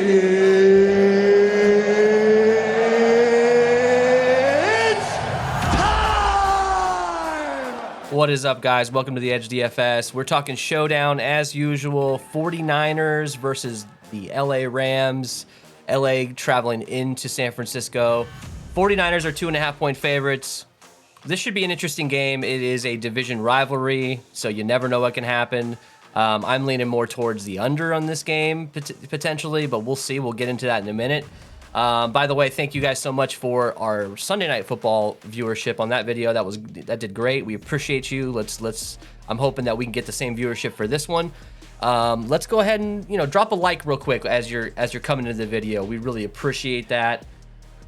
It's time! What is up, guys? Welcome to the Edge DFS. We're talking Showdown as usual. 49ers versus the LA Rams. LA traveling into San Francisco. 49ers are 2.5-point favorites. This should be an interesting game. It is a division rivalry, so you never know what can happen. I'm leaning more towards the under on this game, potentially, but we'll see. We'll get into that in a minute. By the way, thank you guys so much for our Sunday Night Football viewership on that video. That did great. We appreciate you. I'm hoping that we can get the same viewership for this one. Let's go ahead and drop a like real quick as you're coming into the video. We really appreciate that.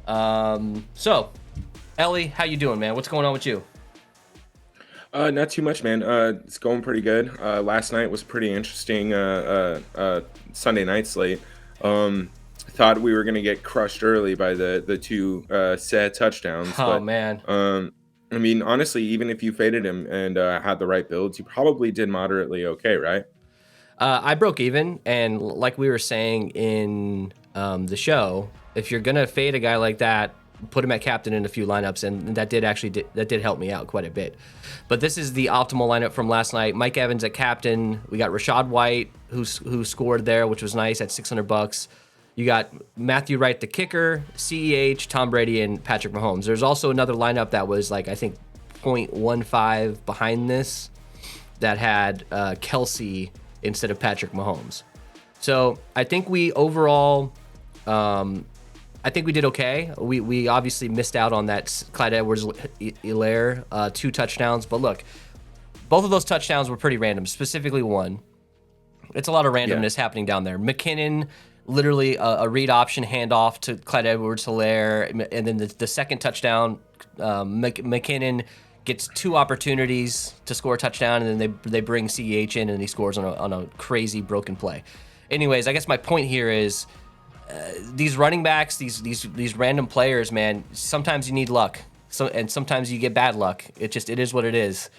So, Ellie, how you doing, man? What's going on with you? Not too much, man. It's going pretty good. Last night was pretty interesting. Sunday night slate. Thought we were gonna get crushed early by the two set touchdowns. Oh, man. I mean, honestly, even if you faded him and had the right builds, you probably did moderately okay, right? I broke even, and like we were saying in the show, if you're gonna fade a guy like that, put him at captain in a few lineups, and that did help me out quite a bit. But this is the optimal lineup from last night. Mike Evans at captain. We got Rashad White, who scored there, which was nice at $600. You got Matthew Wright, the kicker, CEH, Tom Brady, and Patrick Mahomes. There's also another lineup that was like, I think 0.15 behind this that had Kelsey instead of Patrick Mahomes. So I think we overall, I think we did okay. We obviously missed out on that Clyde Edwards-Helaire 2 touchdowns. But look, both of those touchdowns were pretty random, specifically one. It's a lot of randomness happening down there. McKinnon, literally a read option handoff to Clyde Edwards-Helaire. And then the second touchdown, McKinnon gets 2 opportunities to score a touchdown, and then they bring CEH in, and he scores on a crazy broken play. Anyways, I guess my point here is these running backs, these random players, man, sometimes you need luck. And sometimes you get bad luck. It is what it is.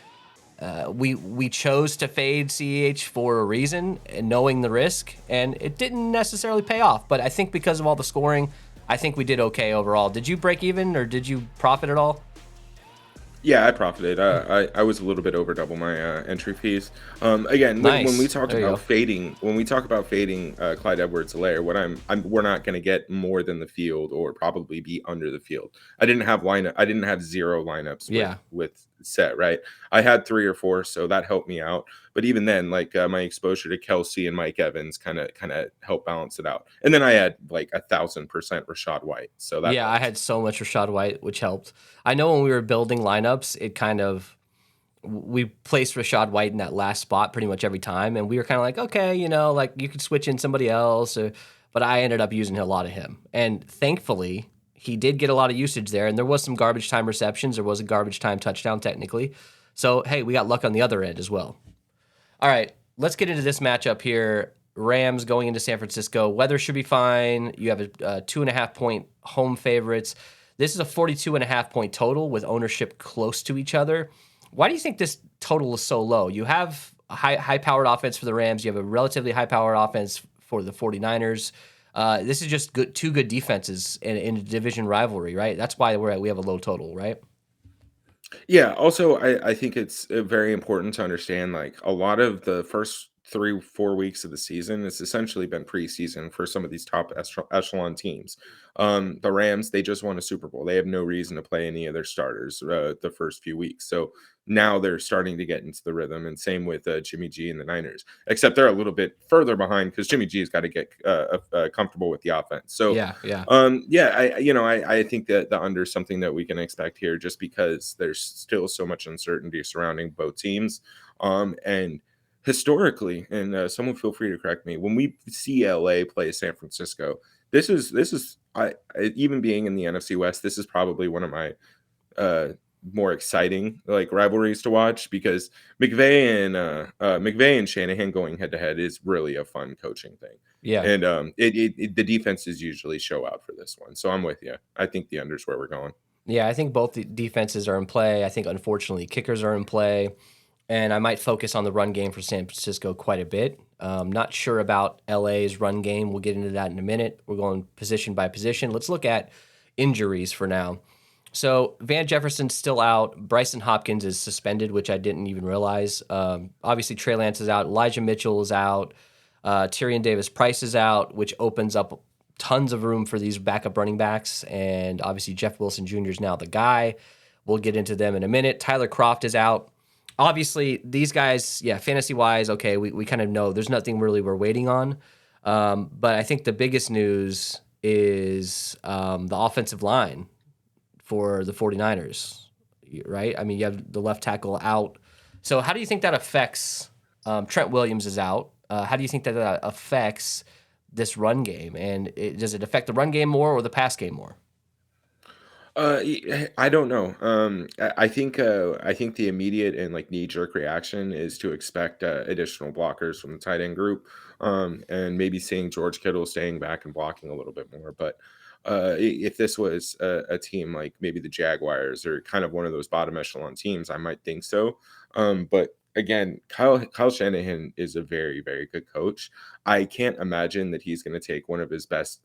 We chose to fade CEH for a reason, and knowing the risk, and it didn't necessarily pay off. But I think because of all the scoring, I think we did okay overall. Did you break even, or did you profit at all? Yeah, I profited. I was a little bit over double my entry fees. Again, Nice. when we talk There you about go. fading, Clyde Edwards-Helaire, we're not going to get more than the field, or probably be under the field. I didn't have 0 lineups with set, right? I had 3 or 4, so that helped me out. But even then, like my exposure to Kelsey and Mike Evans kind of helped balance it out. And then I had like 1,000% Rashad White. So that I had so much Rashad White, which helped. I know when we were building lineups, we placed Rashad White in that last spot pretty much every time, and we were kind of like, okay, like you could switch in somebody else, but I ended up using a lot of him, and thankfully he did get a lot of usage there, and there was some garbage time receptions. There was a garbage time touchdown technically, so hey, we got luck on the other end as well. All right, let's get into this matchup here. Rams going into San Francisco. Weather should be fine. You have a 2.5-point home favorites. This is a 42.5-point total with ownership close to each other. Why do you think this total is so low? You have a high-powered offense for the Rams. You have a relatively high-powered offense for the 49ers. This is just two good defenses in a division rivalry, right? That's why we have a low total, right? Yeah. Also, I think it's very important to understand, like, a lot of the first 3-4 weeks of the season, it's essentially been preseason for some of these top echelon teams. The Rams, they just won a Super Bowl. They have no reason to play any of their starters the first few weeks. So now they're starting to get into the rhythm, and same with Jimmy G and the Niners, except they're a little bit further behind because Jimmy G has got to get comfortable with the offense. So yeah. I think that the under is something that we can expect here, just because there's still so much uncertainty surrounding both teams. And historically, and someone feel free to correct me, when we see LA play San Francisco, this is even being in the NFC West, this is probably one of my more exciting like rivalries to watch, because McVay and Shanahan going head to head is really a fun coaching thing. Yeah. And the defenses usually show out for this one. So I'm with you. I think the under's where we're going. Yeah, I think both the defenses are in play. I think, unfortunately, kickers are in play. and I might focus on the run game for San Francisco quite a bit. Not sure about LA's run game. We'll get into that in a minute. We're going position by position. Let's look at injuries for now. So Van Jefferson's still out. Bryson Hopkins is suspended, which I didn't even realize. Obviously, Trey Lance is out. Elijah Mitchell is out. Tyrion Davis-Price is out, which opens up tons of room for these backup running backs. And obviously, Jeff Wilson Jr. is now the guy. We'll get into them in a minute. Tyler Kroft is out. Obviously, these guys, yeah, fantasy-wise, okay, we kind of know there's nothing really we're waiting on. But I think the biggest news is the offensive line for the 49ers, right? I mean, you have the left tackle out. So how do you think that affects Trent Williams is out? How do you think that affects this run game? And does it affect the run game more or the pass game more? I don't know. I think the immediate and like knee jerk reaction is to expect additional blockers from the tight end group, and maybe seeing George Kittle staying back and blocking a little bit more. But if this was a team like maybe the Jaguars or kind of one of those bottom echelon teams, I might think so. But again, Kyle Shanahan is a very very good coach. I can't imagine that he's going to take one of his best.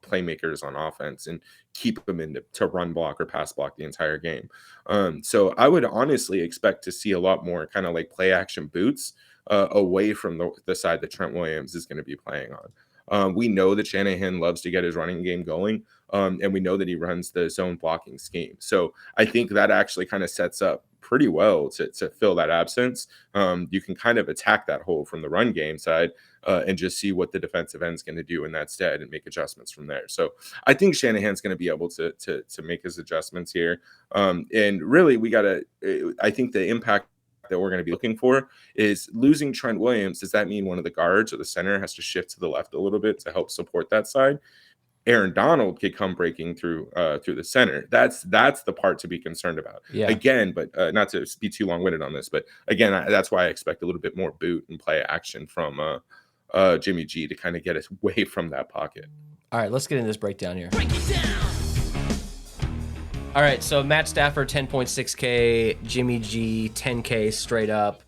Playmakers on offense and keep them in to run block or pass block the entire game. So I would honestly expect to see a lot more kind of like play action boots away from the side that Trent Williams is going to be playing on. We know that Shanahan loves to get his running game going, and we know that he runs the zone blocking scheme. So I think that actually kind of sets up pretty well to fill that absence. You can kind of attack that hole from the run game side and just see what the defensive end's going to do in that stead and make adjustments from there. So I think Shanahan's going to be able to make his adjustments here. And really, I think the impact that we're going to be looking for is losing Trent Williams. Does that mean one of the guards or the center has to shift to the left a little bit to help support that side? Aaron Donald could come breaking through the center. That's the part to be concerned about. Yeah. Again, but not to be too long-winded on this, but again, that's why I expect a little bit more boot and play action from Jimmy G to kind of get us away from that pocket. All right, let's get into this breakdown here. Break it down. All right, so Matt Stafford 10.6K, Jimmy G 10K straight up.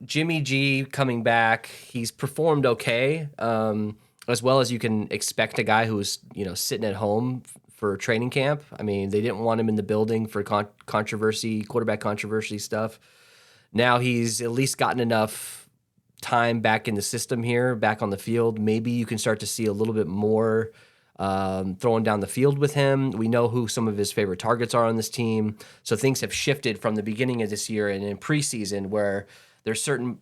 Jimmy G coming back, he's performed okay. As well as you can expect a guy who's, sitting at home for training camp. I mean, they didn't want him in the building for quarterback controversy stuff. Now he's at least gotten enough time back in the system here, back on the field. Maybe you can start to see a little bit more throwing down the field with him. We know who some of his favorite targets are on this team. So things have shifted from the beginning of this year and in preseason where there's certain,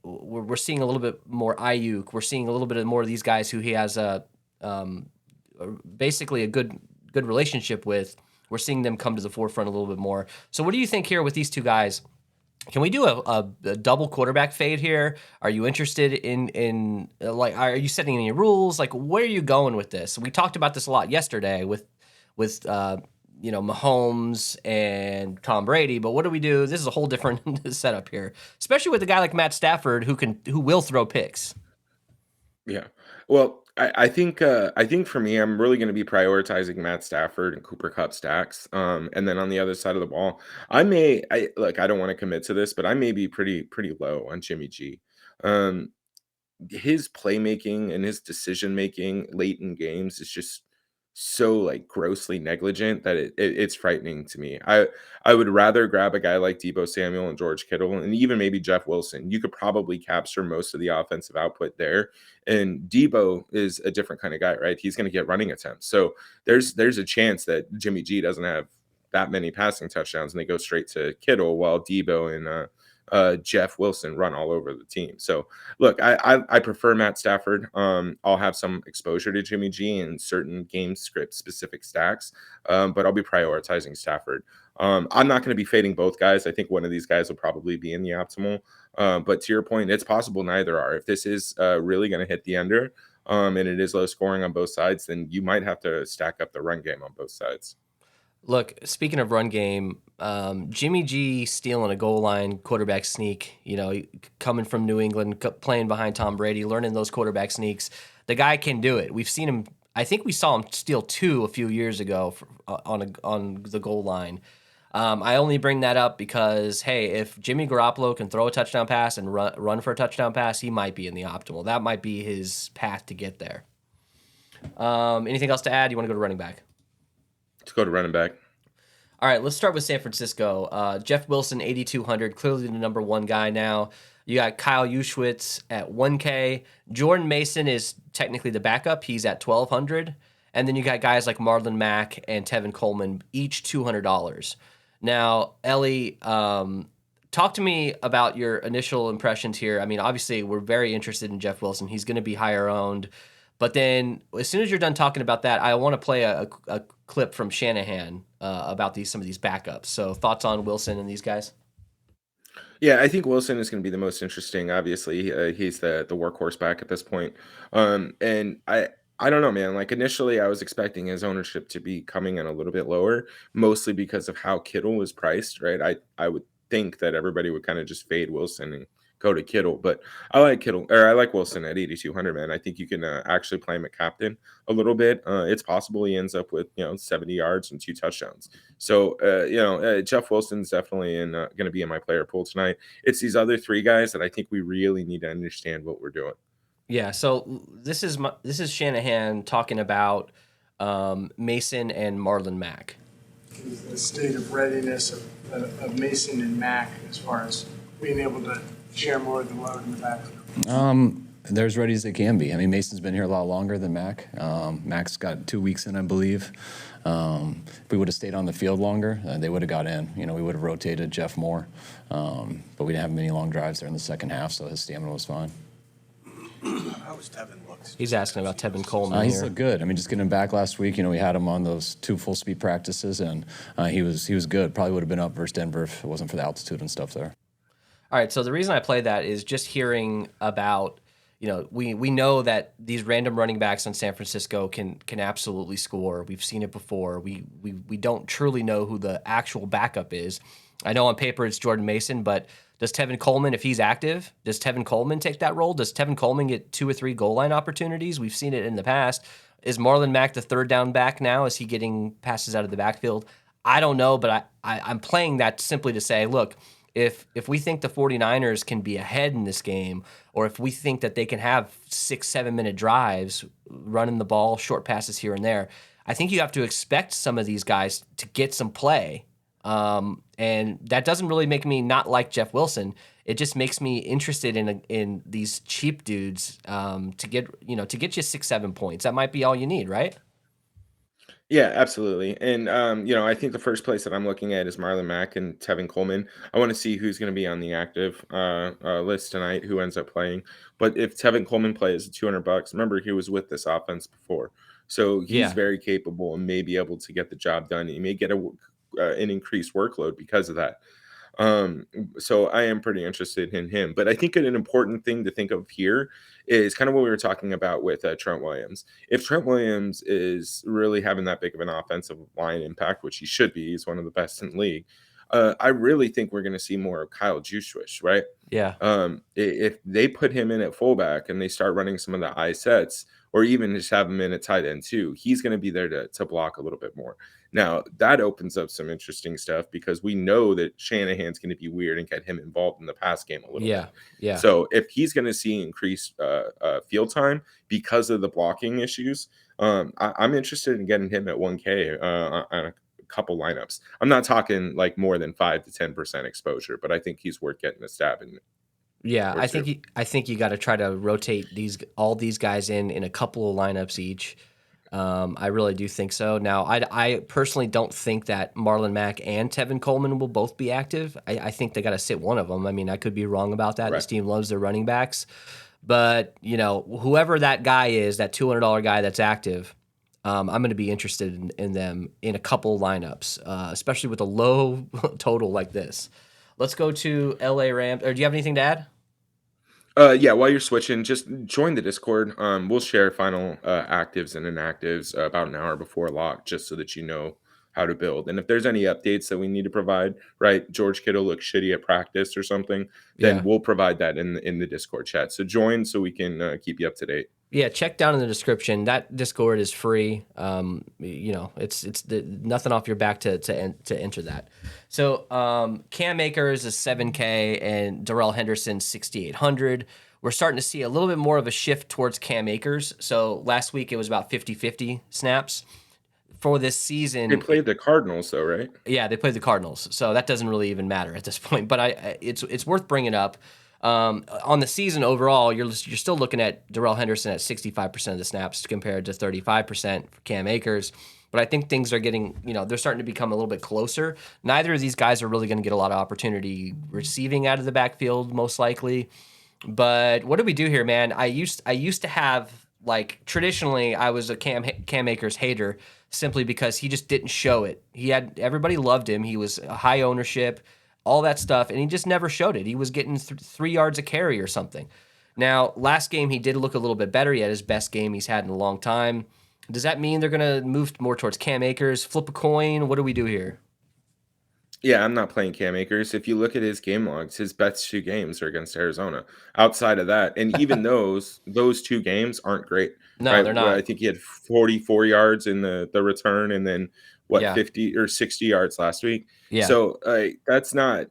we're seeing a little bit more Ayuk. We're seeing a little bit more of these guys who he has basically a good relationship with. We're seeing them come to the forefront a little bit more. So what do you think here with these two guys? Can we do a double quarterback fade here? Are you interested in are you setting any rules? Like, where are you going with this? We talked about this a lot yesterday with Mahomes and Tom Brady, but what do we do? This is a whole different setup here, especially with a guy like Matt Stafford who will throw picks. Yeah. Well, I think for me, I'm really going to be prioritizing Matt Stafford and Cooper Kupp stacks. And then on the other side of the ball, I don't want to commit to this, but I may be pretty low on Jimmy G. His playmaking and his decision making late in games is just so like grossly negligent that it's frightening to me. I would rather grab a guy like Deebo Samuel and George Kittle and even maybe Jeff Wilson. You could probably capture most of the offensive output there. And Deebo is a different kind of guy, right? He's going to get running attempts. So there's a chance that Jimmy G doesn't have that many passing touchdowns and they go straight to Kittle while Deebo and Jeff Wilson run all over the team. So look, I prefer Matt Stafford. I'll have some exposure to Jimmy G in certain game script specific stacks, but I'll be prioritizing Stafford. I'm not going to be fading both guys. I think one of these guys will probably be in the optimal. But to your point, it's possible neither are. If this is really going to hit the under and it is low scoring on both sides, then you might have to stack up the run game on both sides. Look, speaking of run game, Jimmy G stealing a goal line quarterback sneak, coming from New England, playing behind Tom Brady, learning those quarterback sneaks. The guy can do it. We've seen him. I think we saw him steal two a few years ago on the goal line. I only bring that up because, hey, if Jimmy Garoppolo can throw a touchdown pass and run for a touchdown pass, he might be in the optimal. That might be his path to get there. Anything else to add? You want to go to running back? Let's go to running back. All right, let's start with San Francisco. Jeff Wilson, 8,200, clearly the number one guy now. You got Kyle Juszczyk at 1K. Jordan Mason is technically the backup. He's at 1,200. And then you got guys like Marlon Mack and Tevin Coleman, each $200. Now, Ellie, talk to me about your initial impressions here. I mean, obviously, we're very interested in Jeff Wilson. He's going to be higher owned. But then, as soon as you're done talking about that, I want to play a clip from Shanahan about some of these backups. So, thoughts on Wilson and these guys? Yeah, I think Wilson is going to be the most interesting. Obviously, he's the workhorse back at this point. And I don't know, man. Like initially, I was expecting his ownership to be coming in a little bit lower, mostly because of how Kittle was priced, right? I would think that everybody would kind of just fade Wilson and go to Kittle, but I like Kittle or I like Wilson at 8,200, man. I think you can actually play him at captain a little bit. It's possible he ends up with 70 yards and 2 touchdowns. So Jeff Wilson's definitely going to be in my player pool tonight. It's these other 3 guys that I think we really need to understand what we're doing. Yeah, so this is Shanahan talking about Mason and Marlon Mack. The state of readiness of Mason and Mack as far as being able to share more of the load in the backfield? They're as ready as they can be. I mean, Mason's been here a lot longer than Mack. Mack's got 2 weeks in, I believe. If we would have stayed on the field longer, they would have got in. We would have rotated Jeff more. But we didn't have many long drives there in the second half, so his stamina was fine. How was Tevin looks? He's asking about Tevin Coleman He's here. looked good. I mean, just getting him back last week, we had him on those 2 full speed practices, and he was good. Probably would have been up versus Denver if it wasn't for the altitude and stuff there. All right, so the reason I play that is just hearing about, we know that these random running backs in San Francisco can absolutely score. We've seen it before. We don't truly know who the actual backup is. I know on paper it's Jordan Mason, but does Tevin Coleman, if he's active, does Tevin Coleman take that role? Does Tevin Coleman get 2 or 3 goal line opportunities? We've seen it in the past. Is Marlon Mack the third down back now? Is he getting passes out of the backfield? I don't know, but I'm playing that simply to say, look, if we think the 49ers can be ahead in this game, or if we think that they can have 6-7 minute drives, running the ball, short passes here and there, I think you have to expect some of these guys to get some play. And that doesn't really make me not like Jeff Wilson. It just makes me interested in these cheap dudes to get you 6-7 points. That might be all you need, right? Yeah, absolutely. And I think the first place that I'm looking at is Marlon Mack and Tevin Coleman. I want to see who's going to be on the active list tonight, who ends up playing. But if Tevin Coleman plays $200, remember he was with this offense before, so he's very capable and may be able to get the job done. He may get an increased workload because of that. So I am pretty interested in him. But I think an important thing to think of here is kind of what we were talking about with Trent Williams. If Trent Williams is really having that big of an offensive line impact, which he should be, he's one of the best in the league. I really think we're going to see more of Kyle Juszczyk, right? Yeah. If they put him in at fullback and they start running some of the eye sets, or even just have him in at tight end too, he's going to be there to block a little bit more. Now, that opens up some interesting stuff because we know that Shanahan's going to be weird and get him involved in the pass game a little bit. Yeah. So if he's going to see increased field time because of the blocking issues, I'm interested in getting him at 1K on a couple lineups. I'm not talking like more than 5 to 10% exposure, but I think he's worth getting a stab in. Yeah, I think you got to try to rotate all these guys in a couple of lineups each. I really do think so. Now, I personally don't think that Marlon Mack and Tevin Coleman will both be active. I think they got to sit one of them. I mean, I could be wrong about that. Right. This team loves their running backs, but whoever that guy is, that $200 guy that's active, I'm going to be interested in them in a couple lineups, especially with a low total like this. Let's go to LA Rams. Or do you have anything to add? Yeah, while you're switching, just join the Discord. We'll share final actives and inactives about an hour before lock, just so that you know how to build. And if there's any updates that we need to provide, right? George Kittle looks shitty at practice or something, then we'll provide that in the Discord chat. So join so we can keep you up to date. Yeah, check down in the description. That Discord is free. It's nothing off your back to enter that. So Cam Akers is 7K and Darrell Henderson 6,800. We're starting to see a little bit more of a shift towards Cam Akers. So last week it was about 50-50 snaps. For this season, They played the Cardinals, though, right? yeah, they played the Cardinals, so that doesn't really even matter at this point. But it's worth bringing up. On the season overall, you're still looking at Darrell Henderson at 65% of the snaps compared to 35% for Cam Akers. But I think things are getting, they're starting to become a little bit closer. Neither of these guys are really going to get a lot of opportunity receiving out of the backfield, most likely. But what do we do here, man? I used to have, like, traditionally I was a Cam Akers hater simply because he just didn't show it. Everybody loved him. He was a high ownership, all that stuff, and he just never showed it. He was getting 3 yards a carry or something. Now, last game he did look a little bit better. He had his best game he's had in a long time. Does that mean they're going to move more towards Cam Akers? Flip a coin? What do we do here? Yeah, I'm not playing Cam Akers. If you look at his game logs, his best 2 games are against Arizona. Outside of that, and even those 2 games aren't great. No, Right? they're Well, not. I think he had 44 yards in the return, and then Yeah. 50 or 60 yards last week. Yeah. So that's not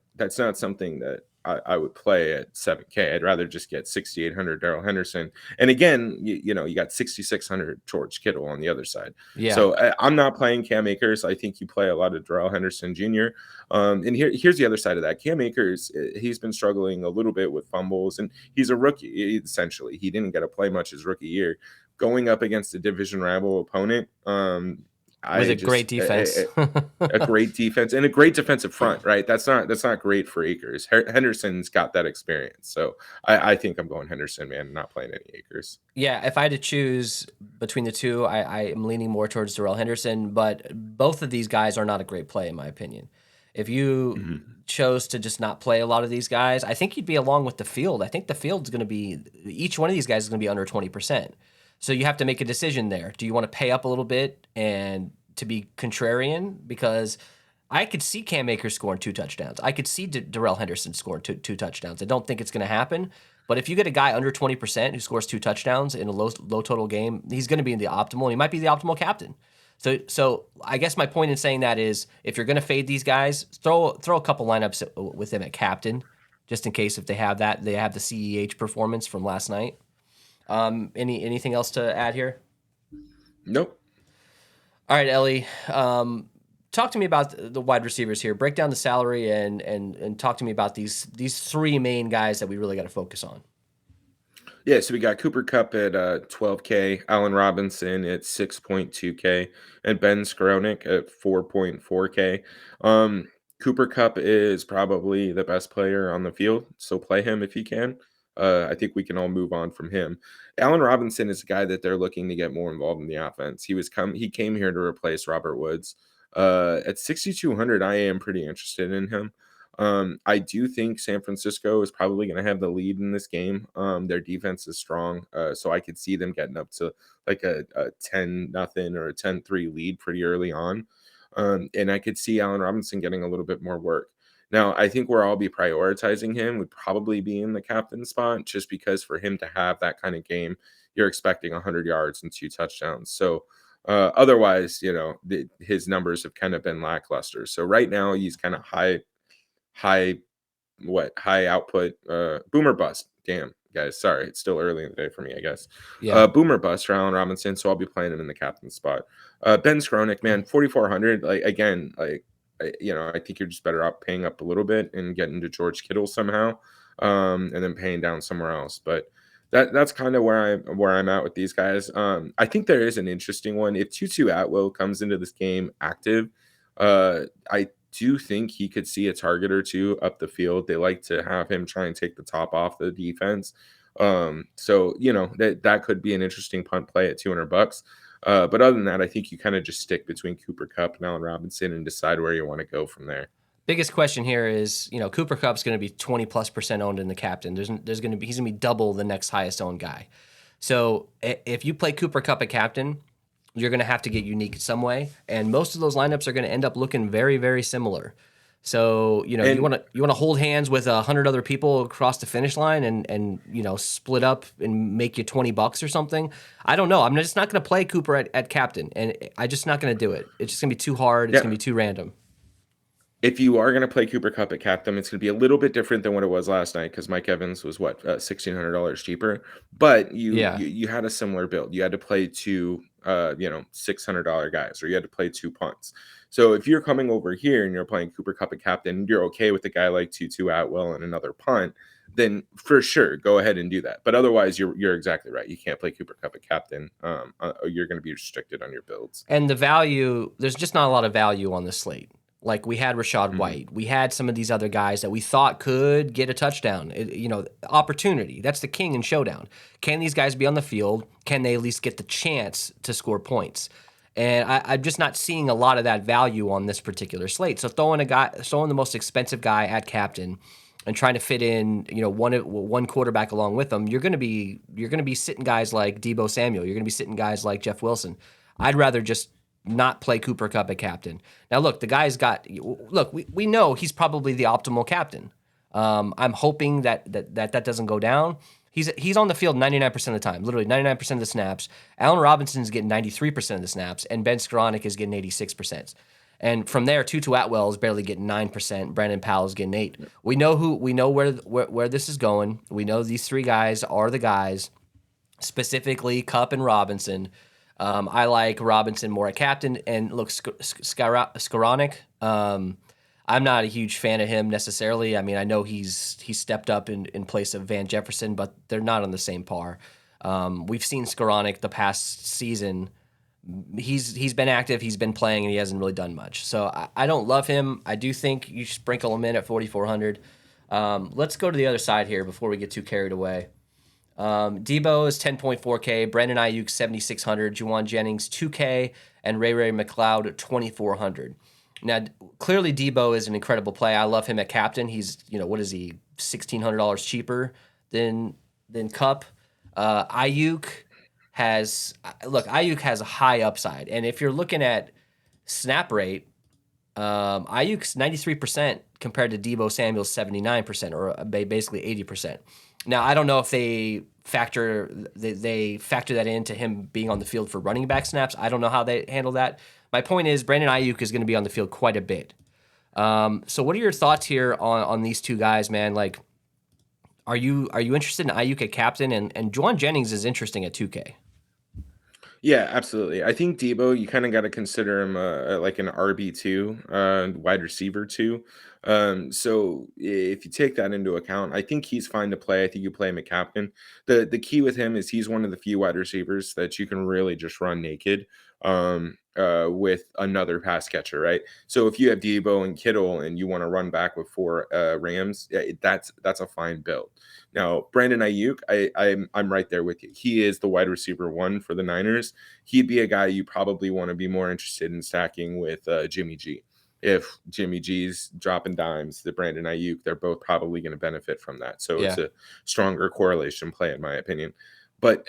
something that I would play at 7K. I'd rather just get 6,800 Darrell Henderson. And again, you got 6,600 George Kittle on the other side. Yeah. So I'm not playing Cam Akers. I think you play a lot of Darrell Henderson Jr. And here's the other side of that. Cam Akers, he's been struggling a little bit with fumbles, and he's a rookie, essentially. He didn't get to play much his rookie year. Going up against a division rival opponent, with a great defense. a great defense and a great defensive front, right? That's not great for Akers. Henderson's got that experience. So I think I'm going Henderson, man. I'm not playing any Akers. Yeah, if I had to choose between the two, I am leaning more towards Darrell Henderson, but both of these guys are not a great play, in my opinion. If you chose to just not play a lot of these guys, I think you'd be along with the field. I think the field's going to be, each one of these guys is going to be under 20%. So you have to make a decision there. Do you want to pay up a little bit and to be contrarian? Because I could see Cam Akers scoring 2 touchdowns. I could see Darrell Henderson scoring two touchdowns. I don't think it's going to happen. But if you get a guy under 20% who scores 2 touchdowns in a low total game, he's going to be in the optimal. He might be the optimal captain. So I guess my point in saying that is, if you're going to fade these guys, throw a couple lineups with them at captain, just in case if they have that, they have the CEH performance from last night. Anything else to add here? Nope. All right, Ellie. Talk to me about the wide receivers here. Break down the salary and talk to me about these 3 main guys that we really got to focus on. Yeah, so we got Cooper Kupp at 12K, Allen Robinson at 6.2K, and Ben Skowronek at 4.4K. Cooper Kupp is probably the best player on the field, so play him if you can. I think we can all move on from him. Allen Robinson is a guy that they're looking to get more involved in the offense. He came here to replace Robert Woods. At 6,200, I am pretty interested in him. I do think San Francisco is probably going to have the lead in this game. Their defense is strong, so I could see them getting up to like a 10-0 or a 10-3 lead pretty early on. And I could see Allen Robinson getting a little bit more work. Now, I think where I'll be prioritizing him would probably be in the captain spot, just because for him to have that kind of game, you're expecting 100 yards and 2 touchdowns. So otherwise, his numbers have kind of been lackluster. So right now he's kind of high output, boomer bust. Damn, guys, sorry, it's still early in the day for me, I guess. Yeah. Boomer bust for Allen Robinson, so I'll be playing him in the captain spot. Ben Skowronek, man, 4,400. I think you're just better off paying up a little bit and getting to George Kittle somehow, and then paying down somewhere else. But that's kind of where I'm at with these guys. I think there is an interesting one. If Tutu Atwell comes into this game active, I do think he could see a target or 2 up the field. They like to have him try and take the top off the defense. So that could be an interesting punt play at $200. But other than that, I think you kind of just stick between Cooper Kupp and Allen Robinson and decide where you want to go from there. Biggest question here is, Cooper Kupp's going to be 20+% owned in the captain. He's going to be double the next highest owned guy. So if you play Cooper Kupp at captain, you're going to have to get unique in some way, and most of those lineups are going to end up looking very, very similar. So, you And want to hold hands with 100 other people across the finish line and split up and make you $20 or something. I don't know. I'm just not going to play Cooper at captain, and I'm just not going to do it. It's just going to be too hard. It's going to yeah, be too random. if you are going to play Cooper Cup at captain, it's going to be a little bit different than what it was last night because Mike Evans was what $1,600 cheaper, but Yeah. you had a similar build. You had to play two $600 guys, or you had to play two punts. So if you're coming over here and you're playing Cooper Cup at captain, and you're okay with a guy like Tutu Atwell and another punt, then for sure go ahead and do that. But otherwise, you're exactly right. You can't play Cooper Cup at captain. You're going to be restricted on your builds. And the value, there's just not a lot of value on the slate. Like we had Rashad White, we had some of these other guys that we thought could get a touchdown. Opportunity. That's the king in Showdown. Can these guys be on the field? Can they at least get the chance to score points? And I'm just not seeing a lot of that value on this particular slate. So throwing the most expensive guy at captain and trying to fit in, one quarterback along with them, you're going to be sitting guys like Deebo Samuel. You're going to be sitting guys like Jeff Wilson. I'd rather just not play Cooper Kupp at captain. Now, look, the guy's we know he's probably the optimal captain. I'm hoping that doesn't go down. He's on the field 99% of the time, literally 99% of the snaps. Allen Robinson's getting 93% of the snaps, and Ben Skoranek is getting 86%. And from there, Tutu Atwell is barely getting 9%. Brandon Powell's getting 8%. We know where this is going. We know these three guys are the guys, specifically Kupp and Robinson. I like Robinson more at captain, and look, Skoranek. I'm not a huge fan of him necessarily. I mean, I know he's stepped up in place of Van Jefferson, but they're not on the same par. We've seen Skoranek the past season. He's been active, he's been playing, and he hasn't really done much. So I don't love him. I do think you sprinkle him in at 4,400. Let's go to the other side here before we get too carried away. Debo is 10.4K, Brandon Ayuk 7,600, Juwan Jennings 2K, and Ray McLeod 2,400. Now, clearly Debo is an incredible play. I love him at captain. He's, what is he, $1,600 cheaper than Kupp. Ayuk has a high upside, and if you're looking at snap rate, Ayuk's 93% compared to Deebo Samuel's 79%, or basically 80%. Now, I don't know if they factor that into him being on the field for running back snaps. I don't know how they handle that. My point is, Brandon Ayuk is going to be on the field quite a bit. So what are your thoughts here on these two guys, man? Like, are you interested in Ayuk at captain? And Juwan Jennings is interesting at 2K. Yeah, absolutely. I think Debo, you kind of got to consider him like an RB2, wide receiver too. So if you take that into account, I think he's fine to play. I think you play him at captain. The key with him is he's one of the few wide receivers that you can really just run naked with another pass catcher, right? So if you have Debo and Kittle and you want to run back with four Rams, that's a fine build. Now, Brandon Ayuk, I'm right there with you. He is the wide receiver one for the Niners. He'd be a guy you probably want to be more interested in stacking with Jimmy G. If Jimmy G's dropping dimes, the Brandon Ayuk, they're both probably going to benefit from that. So It's a stronger correlation play, in my opinion. But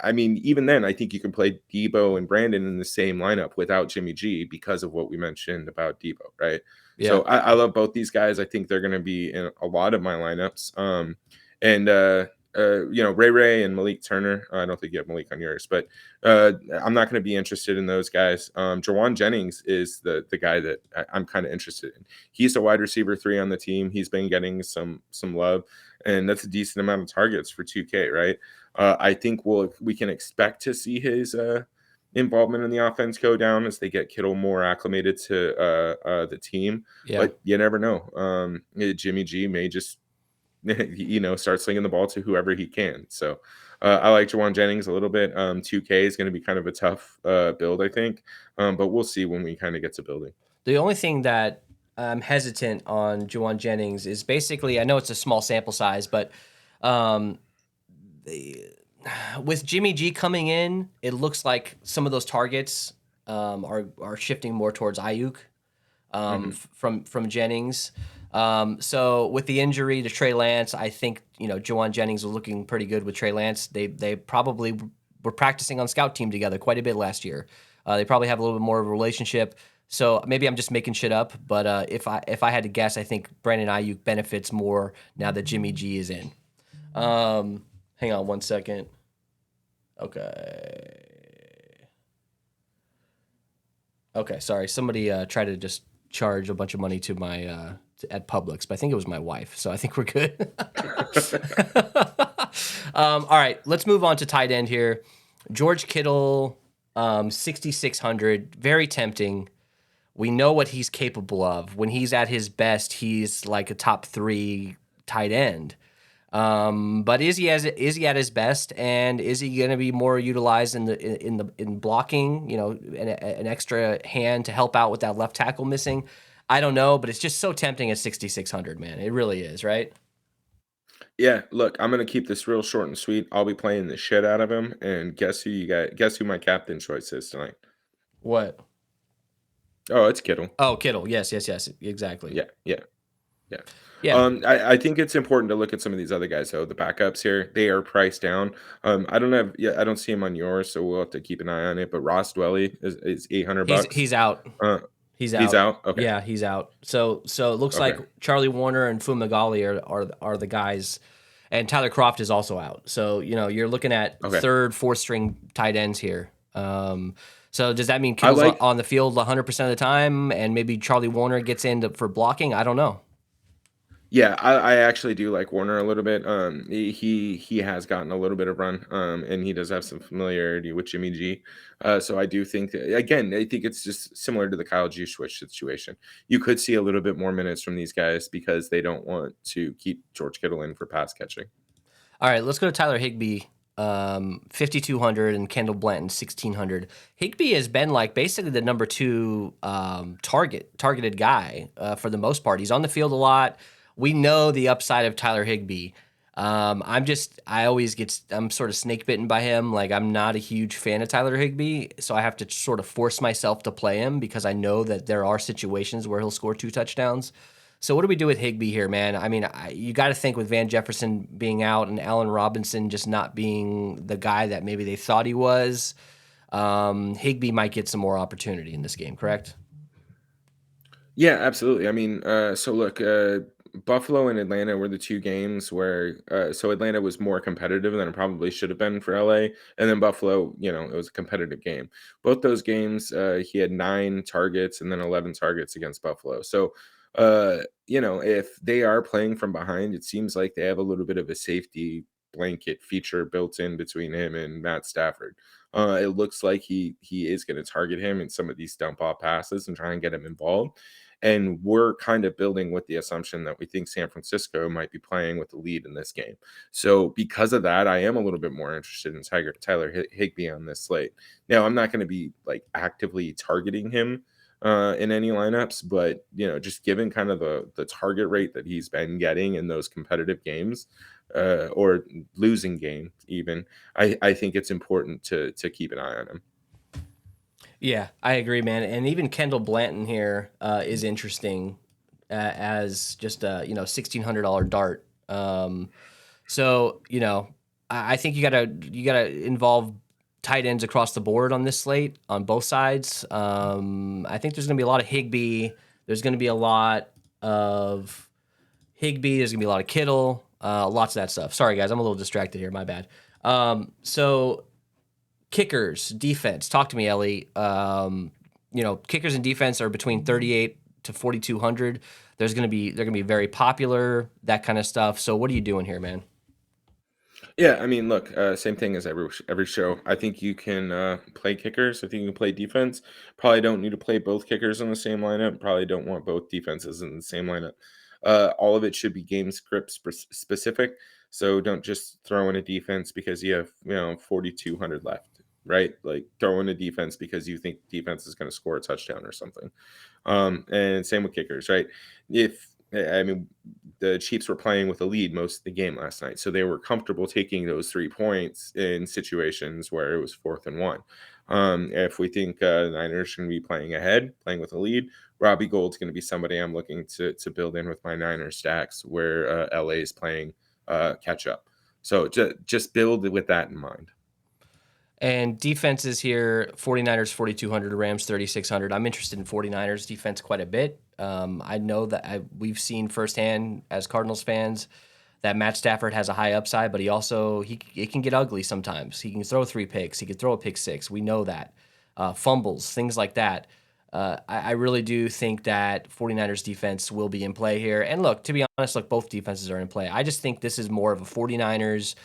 I mean, even then, I think you can play Debo and Brandon in the same lineup without Jimmy G because of what we mentioned about Debo, right? Yeah. So I love both these guys. I think they're going to be in a lot of my lineups. Ray and Malik Turner. I don't think you have Malik on yours, but I'm not going to be interested in those guys. Juwan Jennings is the guy that I'm kind of interested in. He's a wide receiver 3 on the team. He's been getting some love, and that's a decent amount of targets for 2K, right? I think we can expect to see his involvement in the offense go down as they get Kittle more acclimated to the team. Yeah. But you never know. Jimmy G may just start slinging the ball to whoever he can. So I like Juwan Jennings a little bit. 2K is going to be kind of a tough build, I think. But we'll see when we kind of get to building. The only thing that I'm hesitant on Juwan Jennings is basically, I know it's a small sample size, but with Jimmy G coming in, it looks like some of those targets are shifting more towards Ayuk from Jennings. So with the injury to Trey Lance, I think Juwan Jennings was looking pretty good with Trey Lance. They probably were practicing on scout team together quite a bit last year. They probably have a little bit more of a relationship. So maybe I'm just making shit up, but if I had to guess, I think Brandon Ayuk benefits more now that Jimmy G is in. Hang on one second. Okay, sorry. Somebody tried to just charge a bunch of money to my at Publix, but I think it was my wife, so I think we're good. All right, let's move on to tight end here. George Kittle, 6,600, very tempting. We know what he's capable of. When he's at his best, he's like a top 3 tight end. But is he at his best, and is he going to be more utilized in blocking? You know, an extra hand to help out with that left tackle missing. I don't know, but it's just so tempting at 6,600, man. It really is, right? Yeah, look, I'm gonna keep this real short and sweet. I'll be playing the shit out of him, and guess who you got? Guess who my captain choice is tonight? What? Oh, it's Kittle. Oh, Kittle. Yes, exactly. Yeah, yeah, yeah. Yeah. I think it's important to look at some of these other guys though. The backups here, they are priced down. I don't have, yeah, I don't see him on yours, so we'll have to keep an eye on it. But Ross Dwelly is $800. He's out. Uh, He's he's out. out. Okay. Yeah, he's out. So it looks Okay. like Charlie Warner and Fumagalli are the guys, and Tyler Croft is also out. So you're looking at Okay. third, fourth string tight ends here. So does that mean Kittle's on the field 100% of the time, and maybe Charlie Warner gets in for blocking? I don't know. Yeah, I actually do like Warner a little bit. He has gotten a little bit of run, and he does have some familiarity with Jimmy G. So I do think that, again, I think it's just similar to the Kyle Juszczyk situation. You could see a little bit more minutes from these guys because they don't want to keep George Kittle in for pass catching. All right, let's go to Tyler Higbee, 5,200, and Kendall Blanton, 1,600. Higbee has been like basically the number 2 targeted guy for the most part. He's on the field a lot. We know the upside of Tyler Higbee. I'm sort of snake bitten by him. Like, I'm not a huge fan of Tyler Higbee, so I have to sort of force myself to play him because I know that there are situations where he'll score 2 touchdowns. So what do we do with Higbee here, man? I mean, you got to think with Van Jefferson being out and Allen Robinson just not being the guy that maybe they thought he was, Higbee might get some more opportunity in this game, correct? Yeah, absolutely. I mean, so look, Buffalo and Atlanta were the 2 games where, so Atlanta was more competitive than it probably should have been for LA. And then Buffalo, it was a competitive game. Both those games, he had 9 targets and then 11 targets against Buffalo. So, if they are playing from behind, it seems like they have a little bit of a safety blanket feature built in between him and Matt Stafford. It looks like he is going to target him in some of these dump off passes and try and get him involved. And we're kind of building with the assumption that we think San Francisco might be playing with the lead in this game. So because of that, I am a little bit more interested in Tyler Higbee on this slate. Now, I'm not going to be like actively targeting him in any lineups, but just given kind of the target rate that he's been getting in those competitive games or losing game, even, I think it's important to keep an eye on him. Yeah, I agree, man. And even Kendall Blanton here is interesting as just a $1,600 dart. So I think you gotta involve tight ends across the board on this slate on both sides. I think there's gonna be a lot of Higbee. There's gonna be a lot of Higbee. There's gonna be a lot of Kittle. Lots of that stuff. Sorry guys, I'm a little distracted here. My bad. So kickers, defense. Talk to me, Ellie. Kickers and defense are between 38 to 4,200. They're gonna be very popular. That kind of stuff. So what are you doing here, man? Yeah, I mean, look, same thing as every show. I think you can play kickers. I think you can play defense. Probably don't need to play both kickers in the same lineup. Probably don't want both defenses in the same lineup. All of it should be game script specific. So don't just throw in a defense because you have 4,200 left, right? Like throw in a defense because you think defense is going to score a touchdown or something. And same with kickers, right? The Chiefs were playing with a lead most of the game last night, so they were comfortable taking those 3 points in situations where it was 4th and 1. If we think the Niners are going to be playing ahead, playing with a lead, Robbie Gould's going to be somebody I'm looking to build in with my Niners stacks where LA is playing catch up. So just build with that in mind. And defenses here, 49ers 4,200, Rams 3,600. I'm interested in 49ers defense quite a bit. I know that we've seen firsthand as Cardinals fans that Matt Stafford has a high upside, but it can get ugly sometimes. He can throw 3 picks. He can throw a pick 6. We know that. Fumbles, things like that. I really do think that 49ers defense will be in play here. And look, to be honest, both defenses are in play. I just think this is more of a 49ers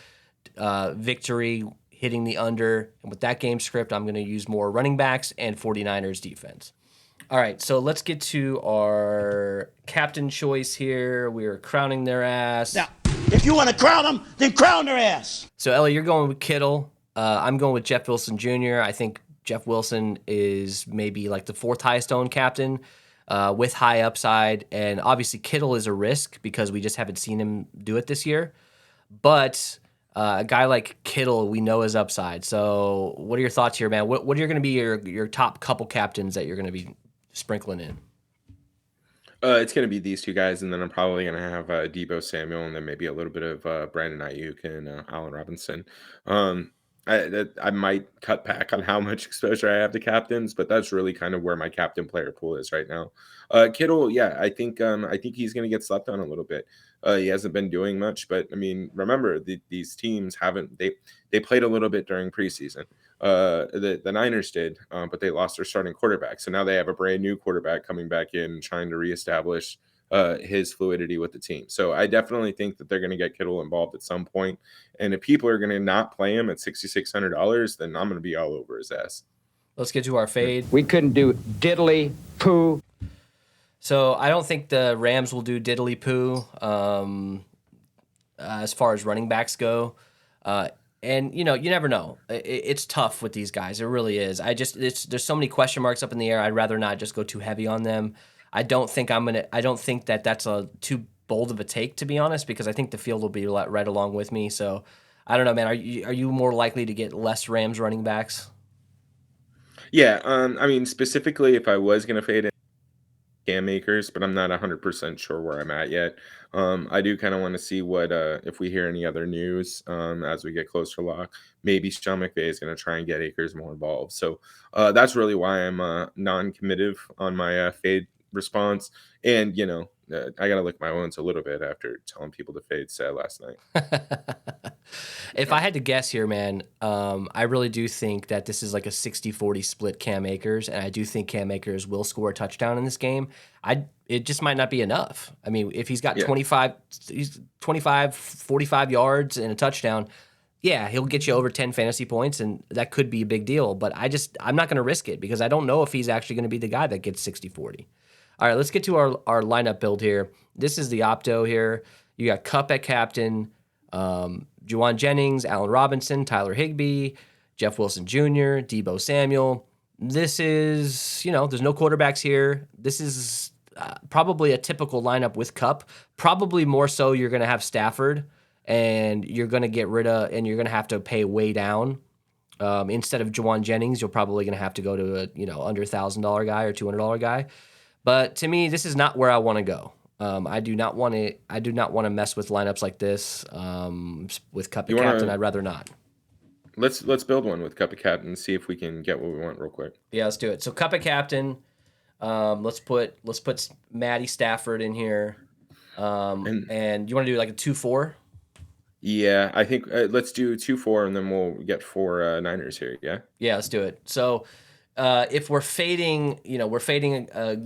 victory, hitting the under. And with that game script, I'm going to use more running backs and 49ers defense. All right, so let's get to our captain choice here. We are crowning their ass. Now, if you want to crown them, then crown their ass. So, Ellie, you're going with Kittle. I'm going with Jeff Wilson Jr. I think Jeff Wilson is maybe like the 4th highest owned captain with high upside. And obviously, Kittle is a risk because we just haven't seen him do it this year. But a guy like Kittle, we know his upside. So what are your thoughts here, man? What are going to be your top couple captains that you're going to be sprinkling in? It's going to be these 2 guys, and then I'm probably going to have Deebo Samuel, and then maybe a little bit of Brandon Ayuk and Allen Robinson. I might cut back on how much exposure I have to captains, but that's really kind of where my captain player pool is right now. Kittle, yeah, I think he's going to get slept on a little bit. He hasn't been doing much, but I mean, remember these teams they played a little bit during preseason. The Niners did, but they lost their starting quarterback, so now they have a brand new quarterback coming back in, trying to reestablish his fluidity with the team. So I definitely think that they're going to get Kittle involved at some point. And if people are going to not play him at $6,600, then I'm going to be all over his ass. Let's get to our fade. We couldn't do diddly poo. So I don't think the Rams will do diddly poo as far as running backs go. And, you never know. It's tough with these guys. It really is. There's so many question marks up in the air. I'd rather not just go too heavy on them. I don't think that that's a too bold of a take, to be honest, because I think the field will be right along with me. So I don't know, man. Are you more likely to get less Rams running backs? Yeah. I mean, specifically, if I was going to fade in Cam Akers, but I'm not 100% sure where I'm at yet. I do kind of want to see what if we hear any other news as we get closer to lock. Maybe Sean McVay is going to try and get Akers more involved. So that's really why I'm non-committive on my fade response. And I gotta lick my wounds a little bit after telling people to fade sad last night. If I had to guess here, man, I really do think that this is like a 60-40 split Cam Akers, and I do think Cam Akers will score a touchdown in this game. It just might not be enough. I mean, if he's got 25, 45 yards and a touchdown, yeah, he'll get you over 10 fantasy points, and that could be a big deal. But I'm not going to risk it because I don't know if he's actually going to be the guy that gets 60-40. All right, let's get to our lineup build here. This is the opto here. You got Kupp at captain, Juwan Jennings, Allen Robinson, Tyler Higbee, Jeff Wilson Jr., Deebo Samuel. This is, there's no quarterbacks here. This is probably a typical lineup with Kupp. Probably more so you're going to have Stafford, and you're going to get rid of, and you're going to have to pay way down. Instead of Juwan Jennings, you're probably going to have to go to a, under $1,000 guy or $200 guy. But to me, this is not where I want to go. I do not want to mess with lineups like this with Kupp at captain. I'd rather not. Let's build one with Kupp at captain and see if we can get what we want real quick. Yeah, let's do it. So Kupp at captain. Let's put Matty Stafford in here. And you want to do like a 2-4? Yeah, I think let's do 2-4 and then we'll get 4 Niners here. Yeah. Yeah, let's do it. So. If we're fading,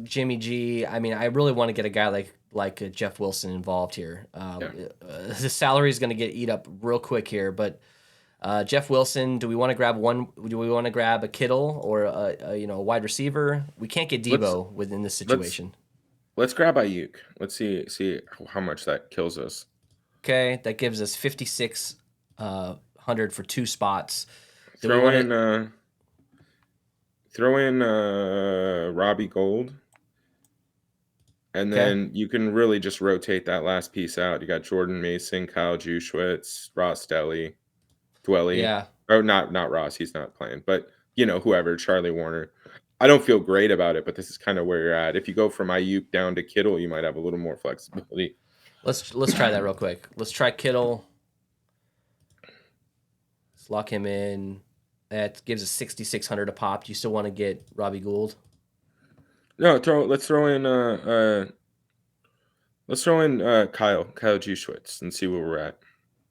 Jimmy G. I mean, I really want to get a guy like Jeff Wilson involved here. The salary is going to get eat up real quick here, but Jeff Wilson. Do we want to grab one? Do we want to grab a Kittle or a wide receiver? We can't get Deebo within this situation. Let's grab Ayuk. Let's see how much that kills us. Okay, that gives us 5,600 for 2 spots. Throw in Robbie Gold, and then you can really just rotate that last piece out. You got Jordan Mason, Kyle Juszczyk, Ross Dwelley. Yeah. Oh, not Ross. He's not playing. But, whoever, Charlie Warner. I don't feel great about it, but this is kind of where you're at. If you go from Ayuk down to Kittle, you might have a little more flexibility. Let's try that real quick. Let's try Kittle. Let's lock him in. That gives us 6,600 a pop. Do you still want to get Robbie Gould? No, let's throw in Kyle Juszczyk and see where we're at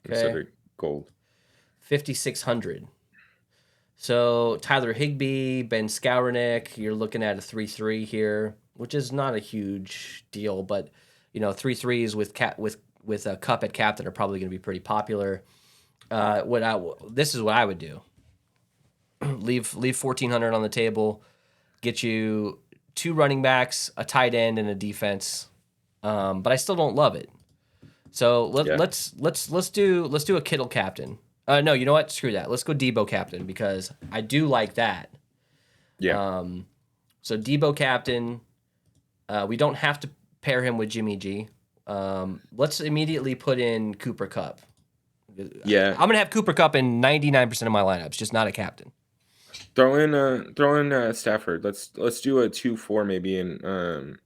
instead Okay, of gold. 5,600. So Tyler Higbee, Ben Skowronek, you're looking at a 3-3 here, which is not a huge deal, but 3-3s with a Cup at captain are probably going to be pretty popular. This is what I would do. leave 1,400 on the table, get you 2 running backs, a tight end, and a defense. But I still don't love it. So let's do a Kittle captain. No, you know what? Screw that. Let's go Debo captain because I do like that. Yeah. So Debo captain. We don't have to pair him with Jimmy G. Let's immediately put in Cooper Kupp. Yeah. I'm gonna have Cooper Kupp in 99% of my lineups, just not a captain. Throw in Stafford. Let's do a 2-4 maybe in run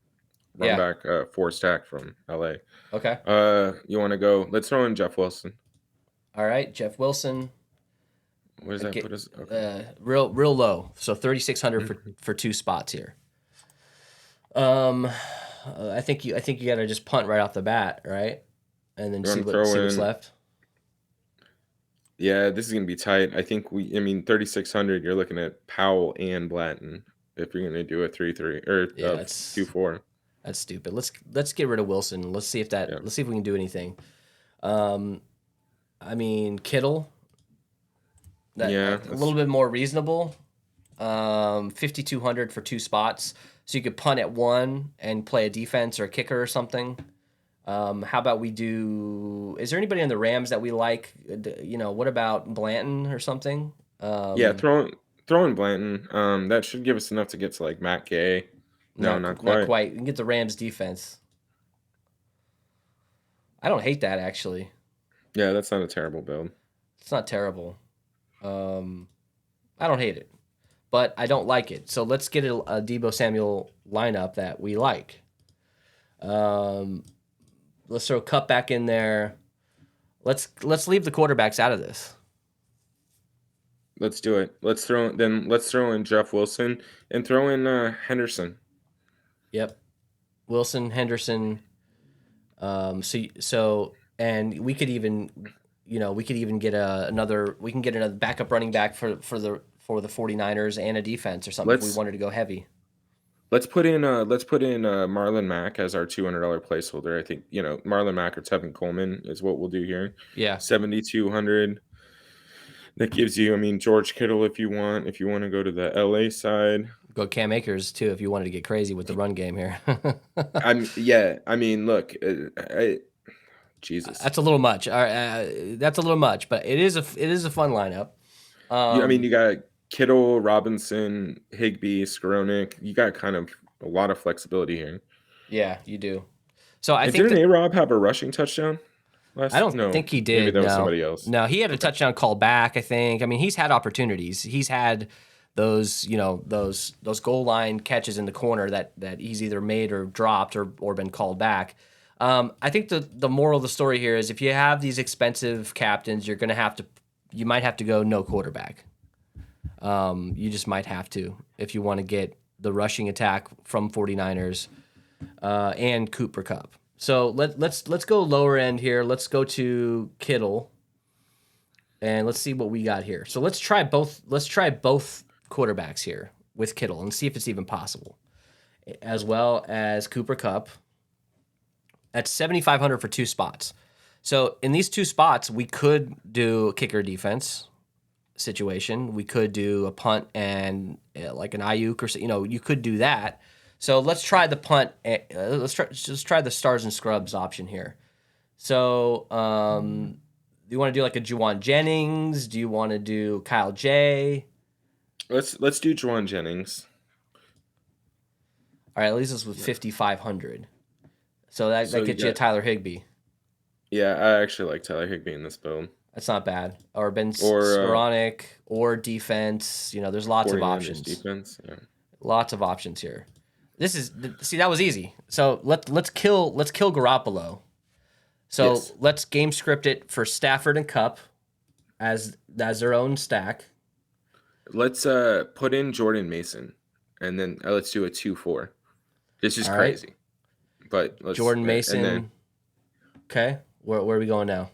back 4 stack from LA. Okay. You want to go? Let's throw in Jeff Wilson. All right, Jeff Wilson. Where does that put us? Okay. Real low. So 3,600 for 2 spots here. I think you got to just punt right off the bat, right? And then see what's left. Yeah, this is gonna be tight. I think 3,600. You're looking at Powell and Blanton if you're gonna do a 3-3 or 2-4. That's stupid. Let's get rid of Wilson. Let's see if let's see if we can do anything. Kittle. A little bit more reasonable. 5,200 for 2 spots, so you could punt at 1 and play a defense or a kicker or something. How about we do? Is there anybody on the Rams that we like? What about Blanton or something? Throw in Blanton. That should give us enough to get to like Matt Gay. No, not quite. Not quite. You can get the Rams defense. I don't hate that actually. Yeah, that's not a terrible build. It's not terrible. I don't hate it, but I don't like it. So let's get a Deebo Samuel lineup that we like. Let's throw Kupp back in there. Let's leave the quarterbacks out of this. Let's do it. Let's throw in Jeff Wilson and throw in Henderson. Yep, Wilson, Henderson. And we could even get another backup running back for the 49ers and a defense or something if we wanted to go heavy. Let's put in Marlon Mack as our $200 placeholder. I think Marlon Mack or Tevin Coleman is what we'll do here. Yeah, 7,200. That gives you, George Kittle if you want to go to the LA side. Go Cam Akers too if you wanted to get crazy with the run game here. Look, Jesus, that's a little much. That's a little much, but it is a fun lineup. You got Kittle, Robinson, Higbee, Skowronek. You got kind of a lot of flexibility here. Yeah, you do. So I think didn't A-Rob have a rushing touchdown? I don't think he did. Maybe that was somebody else. No, he had a touchdown call back, I think. He's had opportunities. He's had those goal line catches in the corner that he's either made or dropped or been called back. I think the moral of the story here is if you have these expensive captains, you might have to go no quarterback. You just might have to if you want to get the rushing attack from 49ers and Cooper Kupp. So let's go lower end here. Let's go to Kittle, and let's see what we got here. So let's try both quarterbacks here with Kittle and see if it's even possible, as well as Cooper Kupp. That's 7,500 for 2 spots. So in these 2 spots, we could do a kicker defense situation. We could do a punt and like an Ayuk or you could do that. So let's try the punt. Let's try the stars and scrubs option here. So do you want to do like a Juwan Jennings? Do you want to do Kyle J? Let's do Juwan Jennings. All right, at least this was 5,500. So that gets you a Tyler Higbee. Yeah, I actually like Tyler Higbee in this build. That's not bad. Or Ben Skowronek or defense. There's lots of options. Defense, yeah. Lots of options here. That was easy. So let's kill Garoppolo. So let's game script it for Stafford and Kupp as their own stack. Let's put in Jordan Mason, and then let's do a 2-4. This is All right. crazy, but let's Jordan Mason. And then, Okay, where are we going now?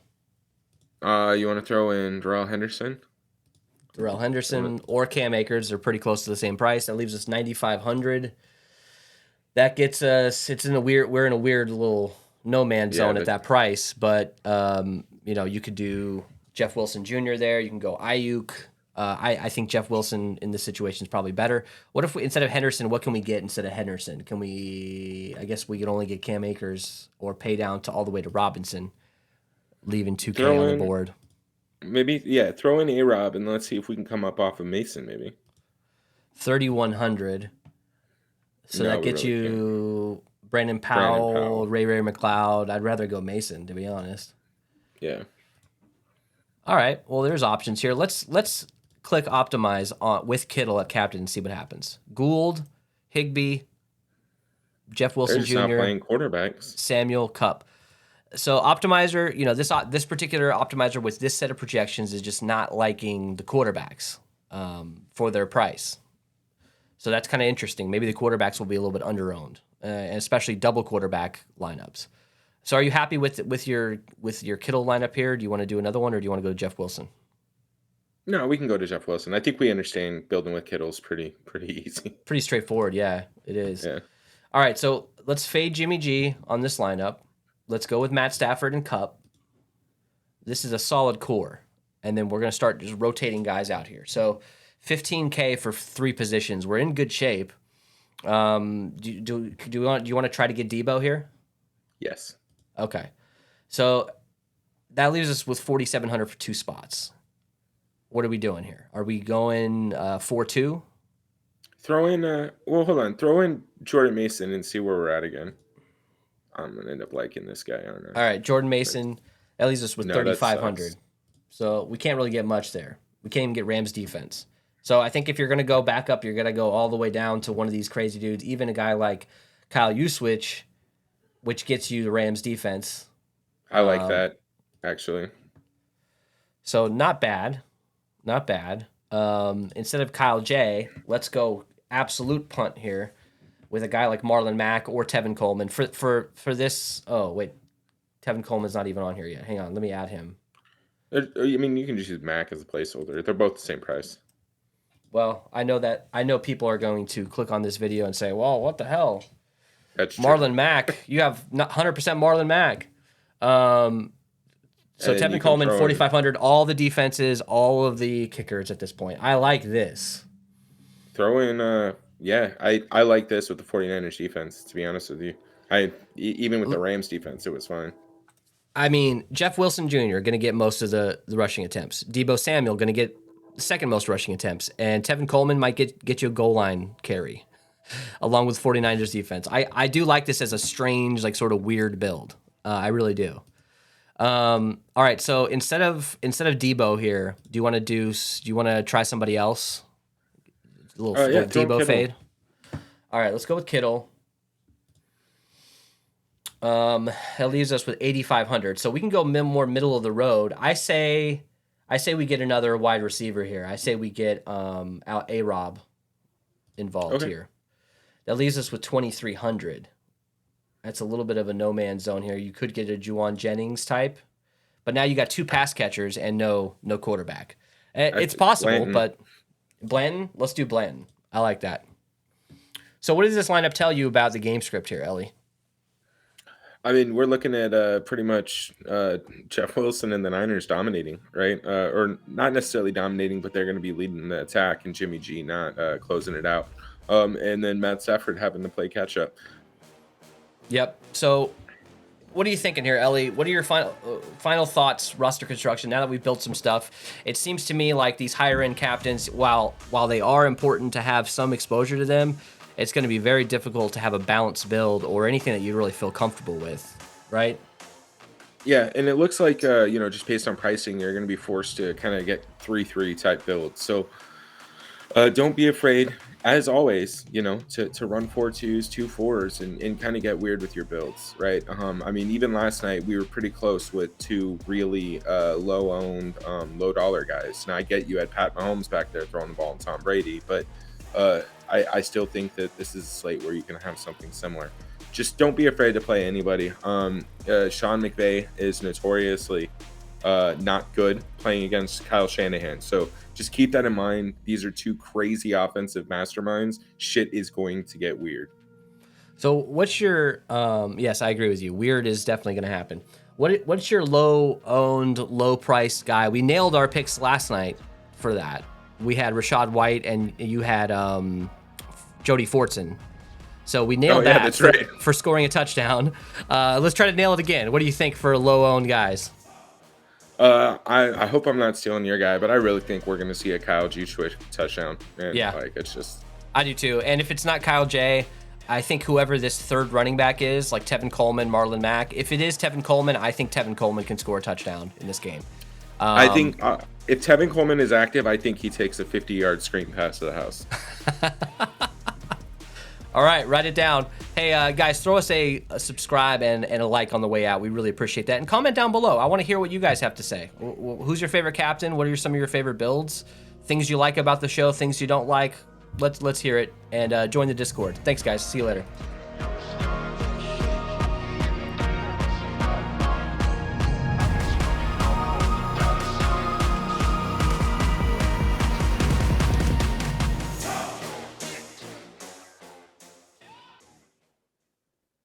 you want to throw in Darrell Henderson? Darrell Henderson or Cam Akers are pretty close to the same price. That leaves us 9,500. That gets us. We're in a weird little no man's zone at that price. But you could do Jeff Wilson Jr. there. You can go Ayuk. I think Jeff Wilson in this situation is probably better. What if we, instead of Henderson, what can we get instead of Henderson? Can we? I guess we could only get Cam Akers or pay down to all the way to Robinson, leaving 2K on the board. Maybe, yeah. Throw in A-Rob and let's see if we can come up off of Mason. Maybe 3,100. So that gets you Brandon Powell, Ray McLeod. I'd rather go Mason, to be honest. Yeah. All right. Well, there's options here. Let's click optimize on with Kittle at captain and see what happens. Gould, Higbee, Jeff Wilson Jr. Not playing quarterbacks. Samuel Cup. So optimizer, this particular optimizer with this set of projections is just not liking the quarterbacks for their price. So that's kind of interesting. Maybe the quarterbacks will be a little bit underowned, and especially double quarterback lineups. So are you happy with your Kittle lineup here? Do you want to do another one, or do you want to go to Jeff Wilson? No, we can go to Jeff Wilson. I think we understand building with Kittle's pretty easy. Pretty straightforward, yeah, it is. Yeah. All right, so let's fade Jimmy G on this lineup. Let's go with Matt Stafford and Cup. This is a solid core, and then we're going to start just rotating guys out here. So 15K for 3 positions. We're in good shape. Do you want to try to get Debo here? Yes. Okay. So that leaves us with 4,700 for 2 spots. What are we doing here? Are we going 4-2? Throw in hold on. Throw in Jordan Mason and see where we're at again. I'm gonna end up liking this guy, aren't I? All right, Jordan Mason. That leaves us with 3,500. So we can't really get much there. We can't even get Rams defense. So I think if you're gonna go back up, you're gonna go all the way down to one of these crazy dudes. Even a guy like Kyle Uswich, which gets you the Rams defense. I like that, actually. So not bad. Not bad. Instead of Kyle J, let's go absolute punt here with a guy like Marlon Mack or Tevin Coleman. For this, oh, wait. Tevin Coleman's not even on here yet. Hang on, let me add him. I mean, you can just use Mack as a placeholder. They're both the same price. Well, I know people are going to click on this video and say, well, what the hell? That's true. Marlon Mack, you have 100% Marlon Mack. So Tevin Coleman, 4,500, all the defenses, all of the kickers at this point. I like this. Throw in, I like this with the 49ers defense, to be honest with you. Even with the Rams defense, it was fine. I mean, Jeff Wilson Jr. going to get most of the rushing attempts. Debo Samuel going to get the second most rushing attempts. And Tevin Coleman might get you a goal line carry along with 49ers defense. I do like this as a strange, like sort of weird build. I really do. All right, so instead of Debo here, do you want to try somebody else? A little Debo fade. All right, let's go with Kittle. That leaves us with 8,500. So we can go more middle of the road. I say we get another wide receiver here. I say we get A-Rob involved here. That leaves us with 2,300. That's a little bit of a no man's zone here. You could get a Juwan Jennings type, but now you got 2 pass catchers and no quarterback. It's possible, Blanton. But Blanton, let's do Blanton. I like that. So what does this lineup tell you about the game script here, Ellie? I mean, we're looking at pretty much Jeff Wilson and the Niners dominating, right? Or not necessarily dominating, but they're going to be leading the attack, and Jimmy G not closing it out. And then Matt Stafford having to play catch up. Yep. So what are you thinking here, Ellie? What are your final thoughts, roster construction, now that we've built some stuff? It seems to me like these higher-end captains, while they are important to have some exposure to them, it's going to be very difficult to have a balanced build or anything that you really feel comfortable with, right? Yeah, and it looks like, just based on pricing, you're going to be forced to kind of get 3-3 type builds. So don't be afraid. as always, to run 4-2s, 2-4s, and kind of get weird with your builds, right? I mean, even last night we were pretty close with two really low-owned, low-dollar guys. Now I get you had Pat Mahomes back there throwing the ball and Tom Brady, but I still think that this is a slate where you can have something similar. Just don't be afraid to play anybody. Sean McVay is notoriously not good playing against Kyle Shanahan. So just keep that in mind. These are two crazy offensive masterminds. Shit is going to get weird. So what's your, yes, I agree with you. Weird is definitely going to happen. What's your low-owned, low-priced guy? We nailed our picks last night for that. We had Rashad White and you had Jody Fortson. So we nailed that that's right. for scoring a touchdown. Let's try to nail it again. What do you think for low-owned guys? I hope I'm not stealing your guy, but I really think we're going to see a Kyle Juszczyk touchdown. And Yeah. It's just... I do too. And if it's not Kyle J, I think whoever this third running back is, like Tevin Coleman, Marlon Mack, if it is Tevin Coleman, I think Tevin Coleman can score a touchdown in this game. I think if Tevin Coleman is active, I think he takes a 50-yard screen pass to the house. All right, write it down. Hey, guys, throw us a subscribe and a like on the way out. We really appreciate that. And comment down below. I want to hear what you guys have to say. Who's your favorite captain? What are some of your favorite builds? Things you like about the show, things you don't like. Let's hear it. And join the Discord. Thanks, guys. See you later.